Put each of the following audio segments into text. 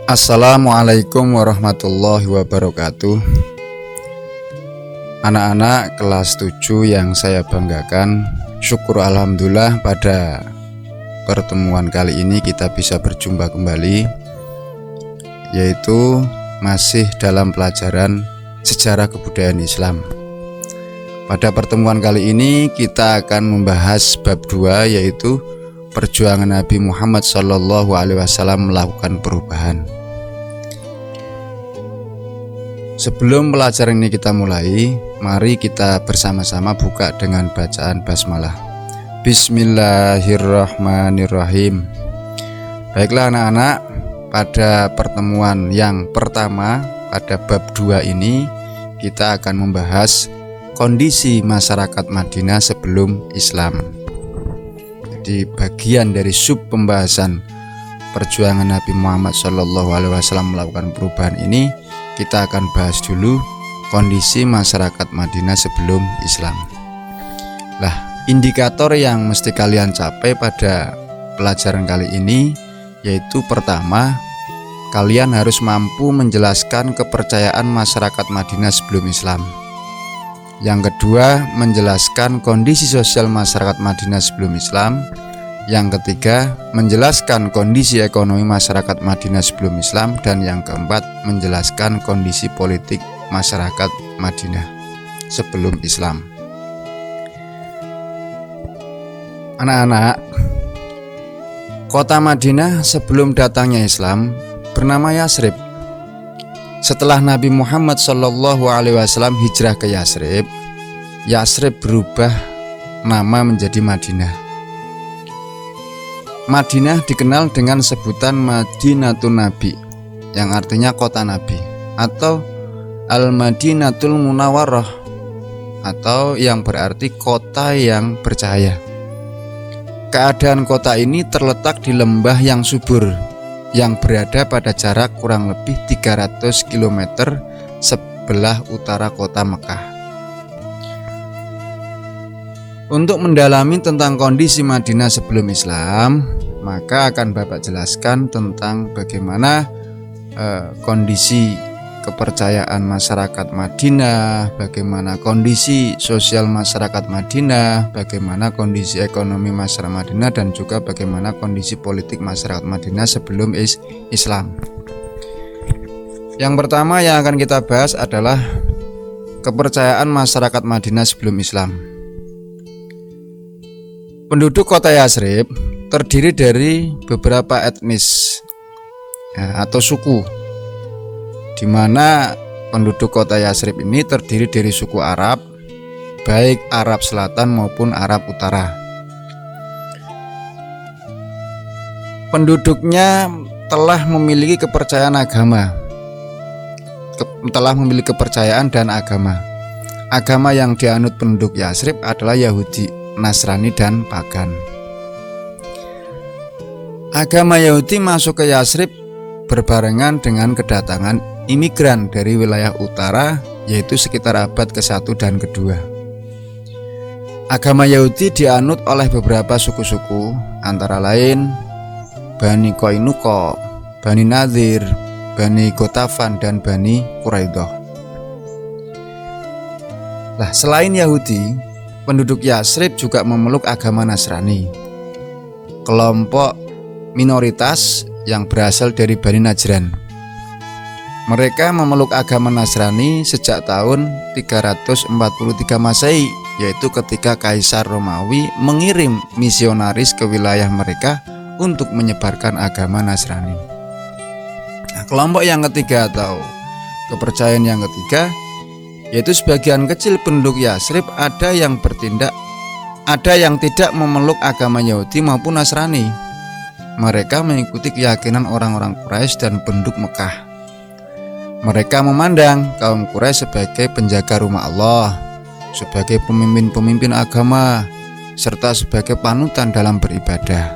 Assalamualaikum warahmatullahi wabarakatuh. Anak-anak kelas 7 yang saya banggakan, syukur alhamdulillah pada pertemuan kali ini kita bisa berjumpa kembali, yaitu masih dalam pelajaran sejarah kebudayaan Islam. Pada pertemuan kali ini kita akan membahas bab 2, yaitu perjuangan Nabi Muhammad SAW melakukan perubahan. Sebelum pelajaran ini kita mulai, mari kita bersama-sama buka dengan bacaan basmalah. Bismillahirrahmanirrahim. Baiklah anak-anak, pada pertemuan yang pertama pada bab 2 ini kita akan membahas kondisi masyarakat Madinah sebelum Islam. Jadi bagian dari sub pembahasan perjuangan Nabi Muhammad SAW melakukan perubahan ini, kita akan bahas dulu kondisi masyarakat Madinah sebelum Islam. Lah, indikator yang mesti kalian capai pada pelajaran kali ini yaitu pertama, kalian harus mampu menjelaskan kepercayaan masyarakat Madinah sebelum Islam. Yang kedua, menjelaskan kondisi sosial masyarakat Madinah sebelum Islam. Yang ketiga, menjelaskan kondisi ekonomi masyarakat Madinah sebelum Islam. Dan yang keempat, menjelaskan kondisi politik masyarakat Madinah sebelum Islam. Anak-anak, kota Madinah sebelum datangnya Islam bernama Yasrib. Setelah Nabi Muhammad SAW hijrah ke Yasrib, Yasrib berubah nama menjadi Madinah. Madinah dikenal dengan sebutan Madinatul Nabi, yang artinya kota Nabi, atau Al-Madinatul Munawwarah, atau yang berarti kota yang bercahaya. Keadaan kota ini terletak di lembah yang subur, yang berada pada jarak kurang lebih 300 km sebelah utara kota Mekah. Untuk mendalami tentang kondisi Madinah sebelum Islam, maka akan Bapak jelaskan tentang bagaimana kondisi kepercayaan masyarakat Madinah, bagaimana kondisi sosial masyarakat Madinah, bagaimana kondisi ekonomi masyarakat Madinah, dan juga bagaimana kondisi politik masyarakat Madinah sebelum Islam. Yang pertama yang akan kita bahas adalah kepercayaan masyarakat Madinah sebelum Islam. Penduduk kota Yasrib terdiri dari beberapa etnis atau suku, di mana penduduk kota Yasrib ini terdiri dari suku Arab, baik Arab Selatan maupun Arab Utara. Penduduknya telah memiliki kepercayaan dan agama. Agama yang dianut penduduk Yasrib adalah Yahudi, Nasrani, dan Pagan. Agama Yahudi masuk ke Yasrib berbarengan dengan kedatangan imigran dari wilayah utara, yaitu sekitar abad ke-1 dan ke-2. Agama Yahudi dianut oleh beberapa suku-suku, antara lain Bani Qainuqa, Bani Nadir, Bani Gotafan, dan Bani Quraidah. Lah, selain Yahudi, penduduk Yasrib juga memeluk agama Nasrani, kelompok minoritas yang berasal dari Bani Najran. Mereka memeluk agama Nasrani sejak tahun 343 Masehi, yaitu ketika Kaisar Romawi mengirim misionaris ke wilayah mereka untuk menyebarkan agama Nasrani. Nah, kelompok yang ketiga atau kepercayaan yang ketiga, yaitu sebagian kecil penduduk Yasrib ada yang tidak memeluk agama Yahudi maupun Nasrani. Mereka mengikuti keyakinan orang-orang Quraisy dan penduduk Mekah. Mereka memandang kaum Quraisy sebagai penjaga rumah Allah, sebagai pemimpin-pemimpin agama, serta sebagai panutan dalam beribadah.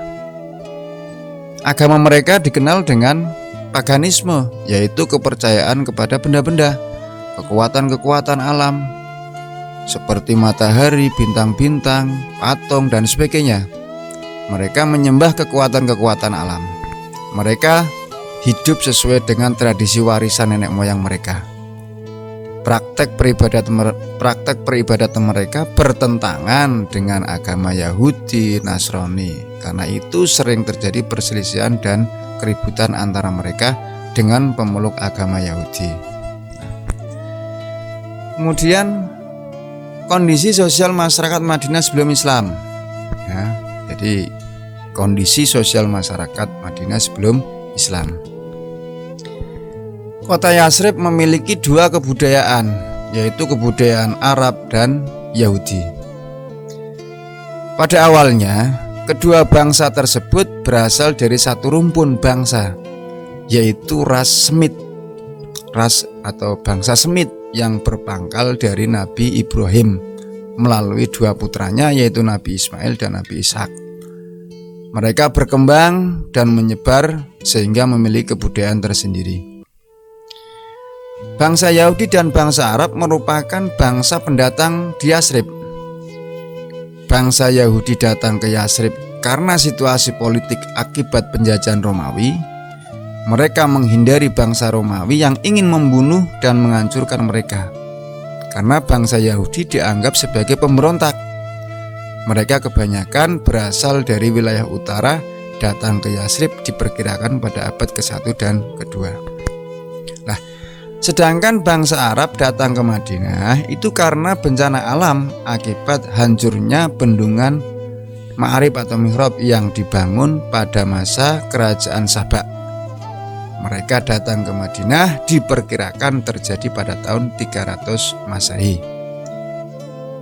Agama mereka dikenal dengan paganisme, yaitu kepercayaan kepada benda-benda, kekuatan-kekuatan alam, seperti matahari, bintang-bintang, patung, dan sebagainya. Mereka menyembah kekuatan-kekuatan alam. Mereka hidup sesuai dengan tradisi warisan nenek moyang mereka. Praktek peribadatan mereka bertentangan dengan agama Yahudi, Nasrani. Karena itu sering terjadi perselisihan dan keributan antara mereka dengan pemeluk agama Yahudi. Kemudian kondisi sosial masyarakat Madinah sebelum Islam. Ya, jadi kondisi sosial masyarakat Madinah sebelum Islam. Kota Yatsrib memiliki dua kebudayaan, yaitu kebudayaan Arab dan Yahudi. Pada awalnya, kedua bangsa tersebut berasal dari satu rumpun bangsa, yaitu ras Semit, ras atau bangsa Semit yang berpangkal dari Nabi Ibrahim melalui dua putranya, yaitu Nabi Ismail dan Nabi Ishak. Mereka berkembang dan menyebar sehingga memiliki kebudayaan tersendiri. Bangsa Yahudi dan bangsa Arab merupakan bangsa pendatang di Yatsrib. Bangsa Yahudi datang ke Yatsrib karena situasi politik akibat penjajahan Romawi. Mereka menghindari bangsa Romawi yang ingin membunuh dan menghancurkan mereka, karena bangsa Yahudi dianggap sebagai pemberontak. Mereka kebanyakan berasal dari wilayah utara, datang ke Yatsrib diperkirakan pada abad ke-1 dan ke-2. Sedangkan bangsa Arab datang ke Madinah itu karena bencana alam akibat hancurnya bendungan Ma'arib atau Mihrab yang dibangun pada masa kerajaan Sabak. Mereka datang ke Madinah diperkirakan terjadi pada tahun 300 Masehi.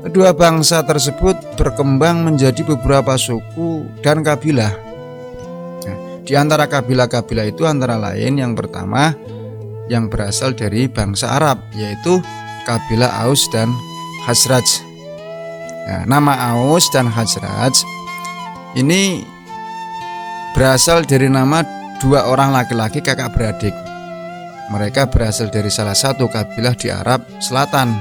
Kedua bangsa tersebut berkembang menjadi beberapa suku dan kabilah. Di antara kabilah-kabilah itu antara lain yang pertama yang berasal dari bangsa Arab, yaitu kabilah Aus dan Khazraj. Nama Aus dan Khazraj ini berasal dari nama dua orang laki-laki kakak beradik. Mereka berasal dari salah satu kabilah di Arab Selatan.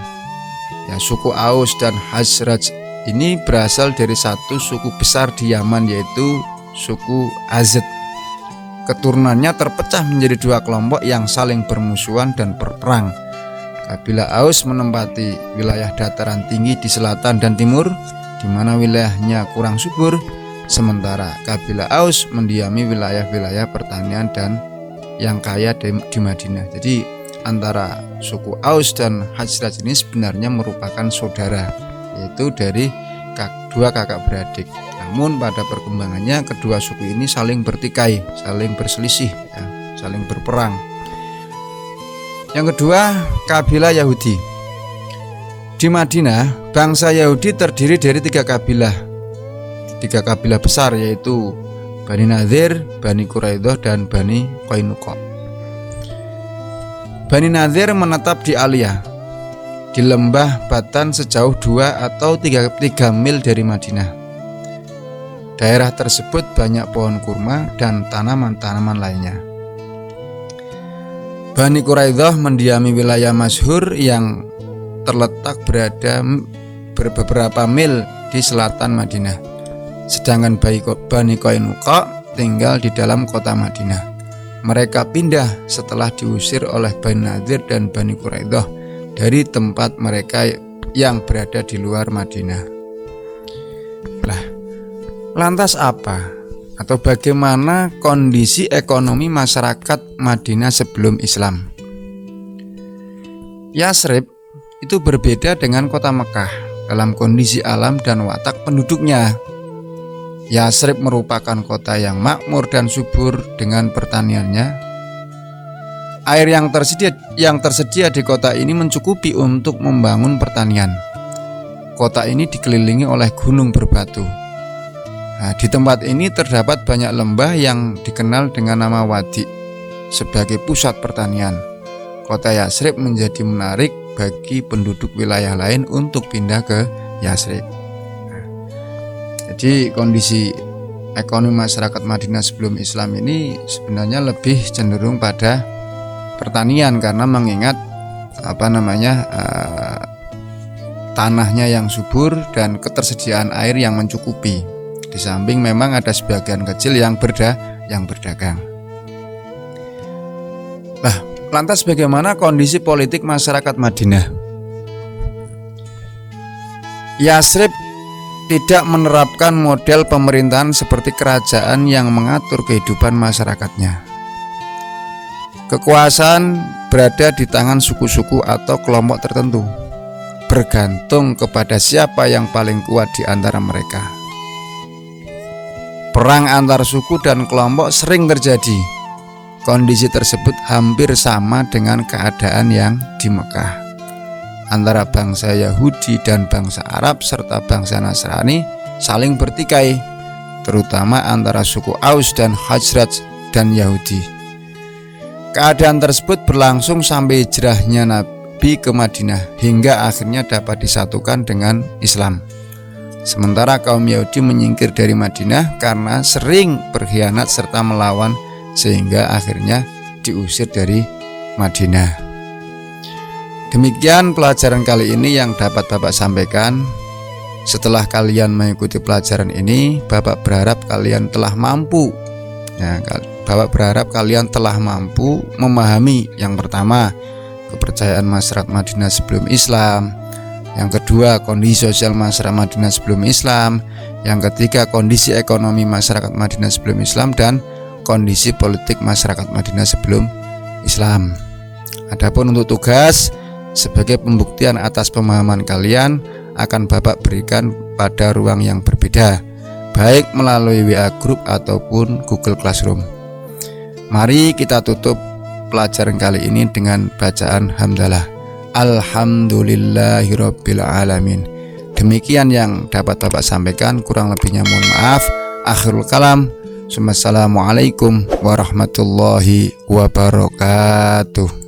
Suku Aus dan Khazraj ini berasal dari satu suku besar di Yaman, yaitu suku Azd. Keturunannya terpecah menjadi dua kelompok yang saling bermusuhan dan berperang. Kabilah Aus menempati wilayah dataran tinggi di selatan dan timur, di mana wilayahnya kurang subur, sementara kabilah Aus mendiami wilayah-wilayah pertanian dan yang kaya di Madinah. Jadi antara suku Aus dan Khazraj ini sebenarnya merupakan saudara, yaitu dari dua kakak beradik. Namun pada perkembangannya kedua suku ini saling bertikai, saling berselisih, saling berperang. Yang kedua, kabilah Yahudi. Di Madinah, bangsa Yahudi terdiri dari tiga kabilah besar, yaitu Bani Nadir, Bani Quraidah, dan Bani Qainuqa. Bani Nadir menetap di Aliyah, di lembah Batan sejauh 2 atau 3 mil dari Madinah. Daerah tersebut banyak pohon kurma dan tanaman-tanaman lainnya. Bani Quraidah mendiami wilayah Masyhur yang terletak berada beberapa mil di selatan Madinah. Sedangkan Bani Qainuqa tinggal di dalam kota Madinah. Mereka pindah setelah diusir oleh Bani Nadir dan Bani Quraidah dari tempat mereka yang berada di luar Madinah. Lantas apa atau bagaimana kondisi ekonomi masyarakat Madinah sebelum Islam? Yatsrib itu berbeda dengan kota Mekah dalam kondisi alam dan watak penduduknya. Yatsrib merupakan kota yang makmur dan subur dengan pertaniannya. Air yang tersedia di kota ini mencukupi untuk membangun pertanian. Kota ini dikelilingi oleh gunung berbatu. Di tempat ini terdapat banyak lembah yang dikenal dengan nama Wadi sebagai pusat pertanian. Kota Yatsrib menjadi menarik bagi penduduk wilayah lain untuk pindah ke Yatsrib. Jadi kondisi ekonomi masyarakat Madinah sebelum Islam ini sebenarnya lebih cenderung pada pertanian, karena mengingat tanahnya yang subur dan ketersediaan air yang mencukupi. Di samping memang ada sebagian kecil yang berdagang. Lantas bagaimana kondisi politik masyarakat Madinah? Yasrib tidak menerapkan model pemerintahan seperti kerajaan yang mengatur kehidupan masyarakatnya. Kekuasaan berada di tangan suku-suku atau kelompok tertentu, bergantung kepada siapa yang paling kuat di antara mereka. Perang antar suku dan kelompok sering terjadi. Kondisi tersebut hampir sama dengan keadaan yang di Mekah. Antara bangsa Yahudi dan bangsa Arab serta bangsa Nasrani saling bertikai, terutama antara suku Aus dan Khazraj dan Yahudi. Keadaan tersebut berlangsung sampai hijrahnya Nabi ke Madinah hingga akhirnya dapat disatukan dengan Islam. Sementara kaum Yahudi menyingkir dari Madinah karena sering berkhianat serta melawan sehingga akhirnya diusir dari Madinah. Demikian pelajaran kali ini yang dapat Bapak sampaikan. Setelah kalian mengikuti pelajaran ini, Bapak berharap kalian telah mampu Bapak berharap kalian telah mampu memahami yang pertama, kepercayaan masyarakat Madinah sebelum Islam. Yang kedua, kondisi sosial masyarakat Madinah sebelum Islam. Yang ketiga, kondisi ekonomi masyarakat Madinah sebelum Islam. Dan kondisi politik masyarakat Madinah sebelum Islam. Adapun untuk tugas, sebagai pembuktian atas pemahaman kalian akan Bapak berikan pada ruang yang berbeda, baik melalui WA Group ataupun Google Classroom. Mari kita tutup pelajaran kali ini dengan bacaan hamdalah. Alhamdulillahirabbil alamin. Demikian yang dapat Bapak sampaikan, kurang lebihnya mohon maaf. Akhirul kalam. Assalamualaikum warahmatullahi wabarakatuh.